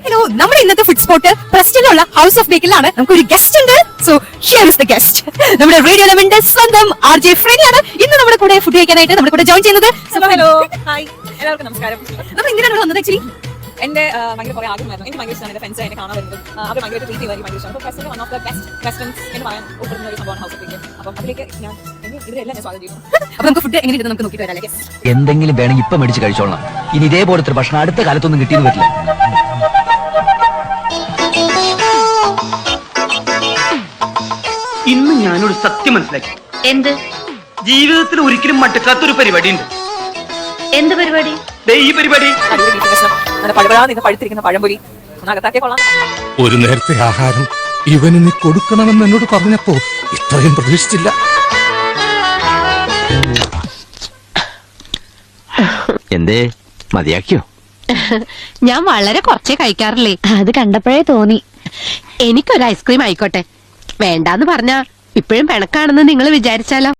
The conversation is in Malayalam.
ഹലോ, നമ്മുടെ ഇന്നത്തെ ഫുഡ് സ്പോട്ട് പ്രസ്റ്റിലുള്ള ഹൗസ് ഓഫ് ബേക്കിലാണ്. നമുക്കൊരു ഗസ്റ്റ് ഉണ്ട്. So here is the guest. നമ്മുടെ റേഡിയോ ലെവന്റെ സ്വന്തം RJ ഫ്രീയാണ് ഇന്ന് നമ്മുടെ കൂടെ ഫുഡ് കഴിക്കാനായിട്ട് നമ്മുടെ കൂടെ ജോയിൻ ചെയ്യുന്നത്. ഹലോ, ഹായ്, എല്ലാവർക്കും നമസ്കാരം. നമ്മൾ എന്തിനാണ് ഇവിടെ വന്നത്? ആക്ച്വലി എന്റെ ഭയങ്കര കുറെ ആഗ്രഹമായിരുന്നു. എനിക്ക് ഭയങ്കര ഇഷ്ടമാണ് എന്റെ ഫ്രണ്ട്സ് എന്നെ കാണാൻ വരുന്നത്. അവർ ഭയങ്കര ട്രീറ്റ് ചെയ്യുന്നത് ഭയങ്കര ഇഷ്ടമാണ്. അപ്പോൾ president one of the best restaurants എന്ന് പറയാൻ ഉൾപ്പെടുന്ന ഒരു സംഭവമാണ് ഹൗസ് ഓഫ് ബേക്ക്. അപ്പം അതിലേക്ക് ഞാൻ ഇവരെല്ലാം ഞാൻ സ്വാഗതം ചെയ്യുന്നു. അപ്പൊ നമുക്ക് ഫുഡ് എങ്ങനെയുണ്ട് നമുക്ക് നോക്കിയിട്ട് വരാം. എന്തെങ്കിലും വേണമെങ്കിൽ ഇപ്പൊ മേടിച്ച് കഴിച്ചോളാം. ഇനി ഇതേപോലത്തെ ഭക്ഷണം അടുത്ത കാലത്തൊന്നും കിട്ടിയെന്ന് വരില്ല. ഇന്ന് ഞാനൊരു സത്യം മനസ്സിലാക്കി. എന്ത്? ജീവിതത്തിൽ ഒരിക്കലും മടുക്കാത്തൊരു പരിപാടി ഉണ്ട്. എന്ത് പരിപാടി? ഈ പരിപാടി പഴുത്തിരിക്കുന്ന പഴംപൊരി അകത്താക്കിയ കൊള്ളാം. ഒരു നേരത്തെ ആഹാരം ഇവന് നീ കൊടുക്കണമെന്ന് എന്നോട് പറഞ്ഞപ്പോ ഇത്രയും പ്രതീക്ഷിച്ചില്ല. എന്തേ മതിയാക്കിയോ? ഞാൻ വളരെ കുറച്ചേ കഴിക്കാറില്ലേ. അത് കണ്ടപ്പോഴേ തോന്നി. എനിക്കൊരു ഐസ്ക്രീം ആയിക്കോട്ടെ. വേണ്ടാന്ന് പറഞ്ഞാ ഇപ്പോഴും പിണക്കാണെന്ന് നിങ്ങൾ വിചാരിച്ചാലോ?